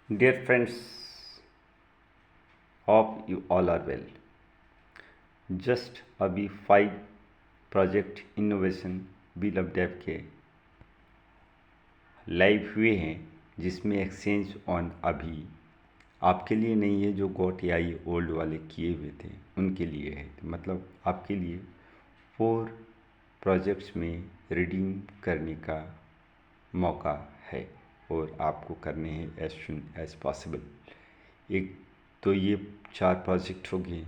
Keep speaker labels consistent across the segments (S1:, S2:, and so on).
S1: Dear friends, hope you all are well. Just अभी 5 project innovation bill of डेप के live हुए हैं, जिसमें एक्सचेंज ऑन अभी आपके लिए नहीं है। जो गोट या ये ओल्ड वाले किए हुए थे उनके लिए है। मतलब आपके लिए 4 प्रोजेक्ट्स में रिडीम करने का मौका है और आपको करने हैं एज सुन एज पॉसिबल। एक तो ये 4 प्रोजेक्ट हो गए।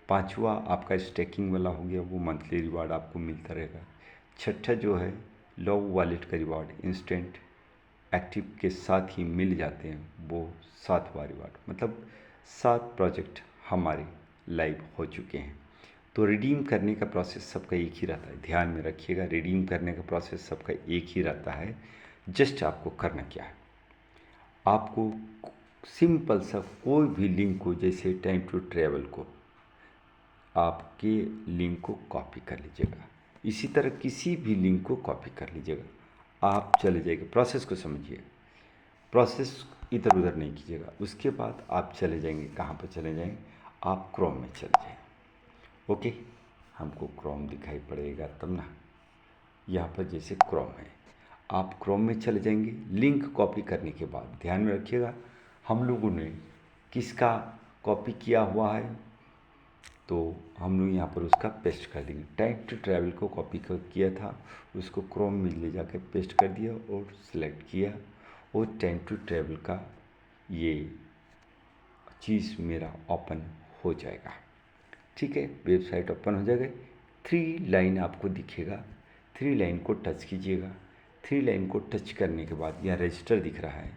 S1: 5वां आपका स्टेकिंग वाला हो गया, वो मंथली रिवार्ड आपको मिलता रहेगा। छठा जो है लॉव वॉलेट का रिवार्ड इंस्टेंट एक्टिव के साथ ही मिल जाते हैं, वो 7वां रिवार्ड। मतलब 7 प्रोजेक्ट हमारे लाइव हो चुके हैं। तो रिडीम करने का प्रोसेस सबका एक ही रहता है, ध्यान में रखिएगा। रिडीम करने का प्रोसेस सबका एक ही रहता है। जस्ट आपको करना क्या है, आपको सिंपल सा कोई भी लिंक को, जैसे टाइम टू ट्रैवल को, आपके लिंक को कॉपी कर लीजिएगा। इसी तरह किसी भी लिंक को कॉपी कर लीजिएगा। आप चले जाइएगा, प्रोसेस को समझिए, प्रोसेस इधर उधर नहीं कीजिएगा। उसके बाद आप चले जाएंगे, कहाँ पर चले जाएंगे, आप क्रोम में चले जाएंगे। ओके, हमको क्रोम दिखाई पड़ेगा तब ना। यहाँ पर जैसे क्रोम है, आप क्रोम में चले जाएंगे। लिंक कॉपी करने के बाद ध्यान में रखिएगा, हम लोगों ने किसका कॉपी किया हुआ है, तो हम लोग यहाँ पर उसका पेस्ट कर देंगे। टाइम टू ट्रैवल को कॉपी किया था, उसको क्रोम में ले जाकर पेस्ट कर दिया और सिलेक्ट किया, और टाइम टू ट्रैवल का ये चीज़ मेरा ओपन हो जाएगा। ठीक है, वेबसाइट ओपन हो जाएगा। 3 लाइन आपको दिखेगा, 3 लाइन को टच कीजिएगा। 3 लाइन को टच करने के बाद यहाँ रजिस्टर दिख रहा है,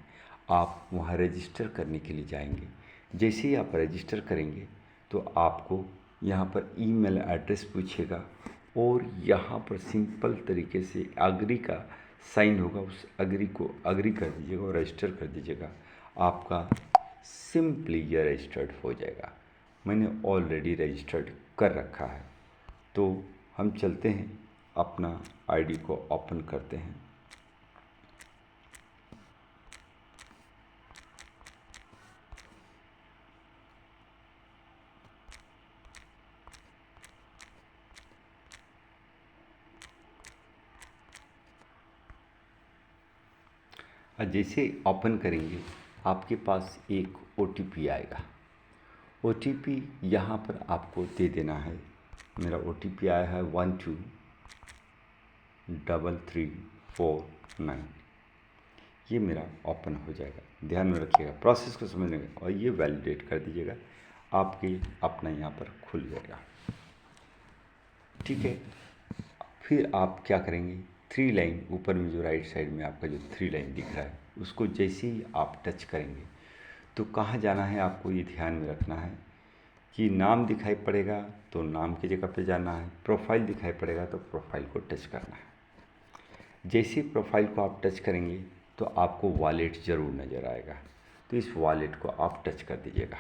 S1: आप वहाँ रजिस्टर करने के लिए जाएंगे। जैसे ही आप रजिस्टर करेंगे तो आपको यहाँ पर ईमेल एड्रेस पूछेगा, और यहाँ पर सिंपल तरीके से अग्री का साइन होगा, उस अग्री को अग्री कर दीजिएगा और रजिस्टर कर दीजिएगा। आपका सिंपली यह रजिस्टर्ड हो जाएगा। मैंने ऑलरेडी रजिस्टर्ड कर रखा है। तो हम चलते हैं, अपना आईडी को ओपन करते हैं। और जैसे ओपन करेंगे आपके पास एक OTP आएगा। OTP यहाँ पर आपको दे देना है। मेरा OTP आया है 123349। ये मेरा ओपन हो जाएगा। ध्यान में रखिएगा, प्रोसेस को समझने और ये वैलिडेट कर दीजिएगा, आपके अपना यहाँ पर खुल जाएगा। ठीक है, फिर आप क्या करेंगे, 3 लाइन ऊपर में जो राइट साइड में आपका जो 3 लाइन दिख रहा है, उसको जैसे ही आप टच करेंगे तो कहाँ जाना है आपको ये ध्यान में रखना है कि नाम दिखाई पड़ेगा तो नाम की जगह पे जाना है, प्रोफाइल दिखाई पड़ेगा तो प्रोफाइल को टच करना है। जैसे प्रोफाइल को आप टच करेंगे तो आपको वॉलेट ज़रूर नज़र आएगा, तो इस वॉलेट को आप टच कर दीजिएगा।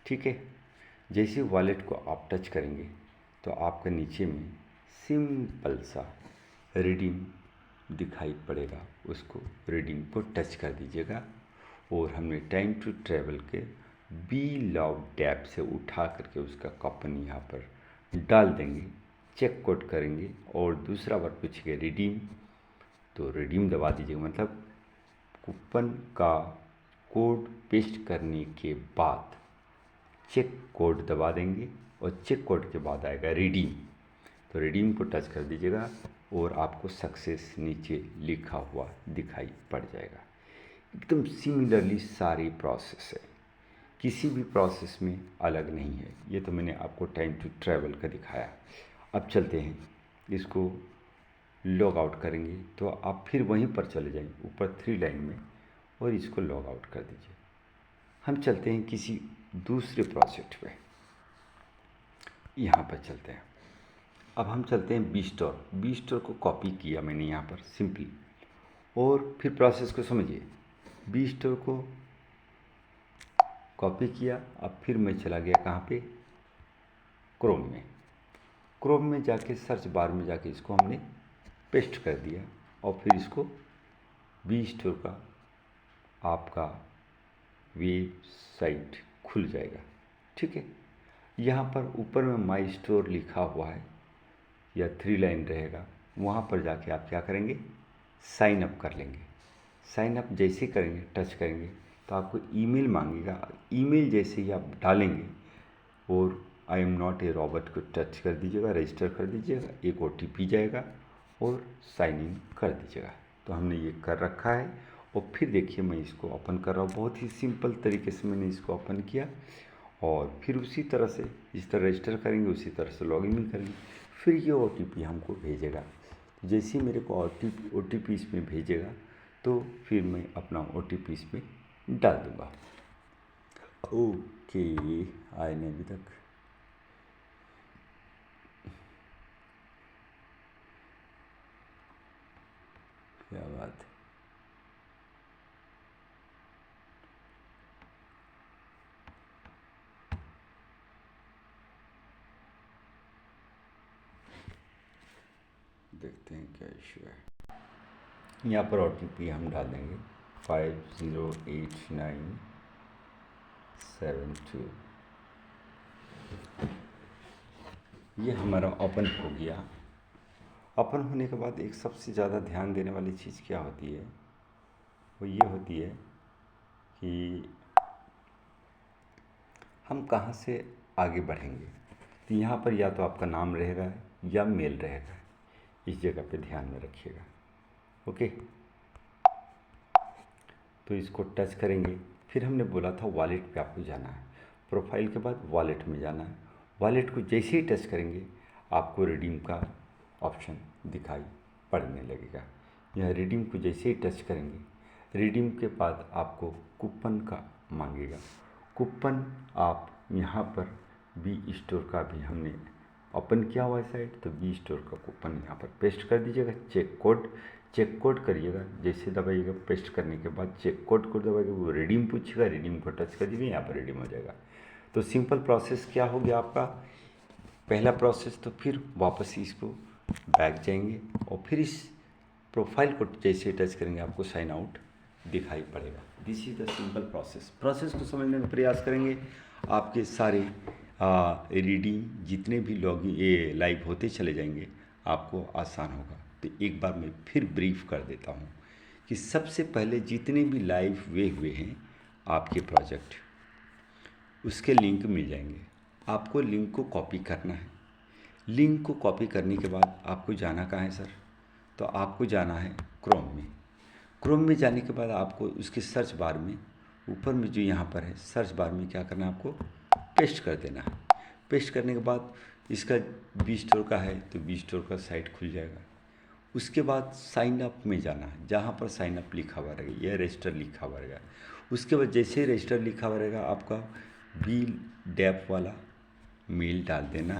S1: ठीक है, जैसे वॉलेट को आप टच करेंगे तो आपके नीचे में सिंपल सा रिडीम दिखाई पड़ेगा, उसको रिडीम को टच कर दीजिएगा। और हमने टाइम टू ट्रैवल के बी लव डैप से उठा करके उसका कूपन यहाँ पर डाल देंगे, चेक कोड करेंगे और दूसरा बार पूछेगा रिडीम, तो रिडीम दबा दीजिएगा। मतलब कूपन का कोड पेस्ट करने के बाद चेक कोड दबा देंगे और चेक कोड के बाद आएगा रिडीम, तो रिडीम को टच कर दीजिएगा और आपको सक्सेस नीचे लिखा हुआ दिखाई पड़ जाएगा। एकदम सिमिलरली सारी प्रोसेस है, किसी भी प्रोसेस में अलग नहीं है। ये तो मैंने आपको टाइम टू ट्रैवल का दिखाया। अब चलते हैं, इसको लॉग आउट करेंगे तो आप फिर वहीं पर चले जाएंगे ऊपर 3 लाइन में और इसको लॉग आउट कर दीजिए। हम चलते हैं किसी दूसरे प्रोजेक्ट पे, यहाँ पर चलते हैं। अब हम चलते हैं बी स्टोर को कॉपी किया मैंने यहाँ पर सिंपली, और फिर प्रोसेस को समझिए। बी स्टोर को कॉपी किया, अब फिर मैं चला गया कहाँ पे, क्रोम में जाके सर्च बार में जाके इसको हमने पेस्ट कर दिया, और फिर इसको बी स्टोर का आपका वेबसाइट खुल जाएगा। ठीक है, यहाँ पर ऊपर में माई स्टोर लिखा हुआ है या 3 लाइन रहेगा, वहाँ पर जाके आप क्या करेंगे, साइन अप कर लेंगे। साइन अप जैसे करेंगे, टच करेंगे तो आपको ईमेल मांगेगा। ईमेल जैसे ही आप डालेंगे और I am not a Robert को टच कर दीजिएगा, रजिस्टर कर दीजिएगा, एक OTP जाएगा और साइन इन कर दीजिएगा। तो हमने ये कर रखा है। और फिर देखिए मैं इसको ओपन कर रहा हूँ, बहुत ही सिंपल तरीके से मैंने इसको ओपन किया और फिर उसी तरह से जिस तरह रजिस्टर करेंगे उसी तरह से लॉगिन भी करेंगे। फिर ये OTP हमको भेजेगा। जैसे ही मेरे को OTP इसमें भेजेगा तो फिर मैं अपना OTP इसमें डाल दूँगा। ओके, आए नहीं अभी तक। क्या बात है। देखते हैं क्या इशू है। यहाँ पर OTP हम डाल देंगे 508972। ये हमारा ओपन हो गया। ओपन होने के बाद एक सबसे ज़्यादा ध्यान देने वाली चीज़ क्या होती है, वो ये होती है कि हम कहाँ से आगे बढ़ेंगे। तो यहाँ पर या तो आपका नाम रहेगा या मेल रहेगा, इस जगह पे ध्यान में रखिएगा। ओके, तो इसको टच करेंगे। फिर हमने बोला था वॉलेट पे आपको जाना है, प्रोफाइल के बाद वॉलेट में जाना है। वॉलेट को जैसे ही टच करेंगे आपको रिडीम का ऑप्शन दिखाई पड़ने लगेगा। यह रिडीम को जैसे ही टच करेंगे, रिडीम के बाद आपको कूपन का मांगेगा। कूपन आप यहाँ पर बी स्टोर का भी हमने ओपन किया हुआ है साइट, तो बी स्टोर का कूपन यहाँ पर पेस्ट कर दीजिएगा। चेक कोड करिएगा, जैसे दबाइएगा पेस्ट करने के बाद चेक कोड को दबाइएगा, वो रिडीम पूछेगा, रिडीम को टच कर दीजिए, यहाँ पर रिडीम हो जाएगा। तो सिंपल प्रोसेस क्या हो गया आपका, पहला प्रोसेस। तो फिर वापस इसको बैक जाएंगे और फिर इस प्रोफाइल को जैसे टच करेंगे आपको साइन आउट दिखाई पड़ेगा। This is the simple process को समझने का प्रयास करेंगे। आपके सारे रीडिंग जितने भी लॉगिन लाइव होते चले जाएंगे, आपको आसान होगा। तो एक बार मैं फिर ब्रीफ कर देता हूँ कि सबसे पहले जितने भी लाइव हुए हैं आपके प्रोजेक्ट, उसके लिंक मिल जाएंगे। आपको लिंक को कॉपी करना है। लिंक को कॉपी करने के बाद आपको जाना कहाँ है सर, तो आपको जाना है क्रोम में। क्रोम में जाने के बाद आपको उसके सर्च बार में ऊपर में जो यहाँ पर है सर्च बार में क्या करना है, आपको पेस्ट कर देना है। पेस्ट करने के बाद इसका बी स्टोर का है तो बी स्टोर का साइट खुल जाएगा। उसके बाद साइन अप में जाना है, जहाँ पर साइन अप लिखा हुआ रहेगा या रजिस्टर लिखा हुआ रहेगा। उसके बाद जैसे ही रजिस्टर लिखा हुआ रहेगा आपका बिल डैप वाला मेल डाल देना।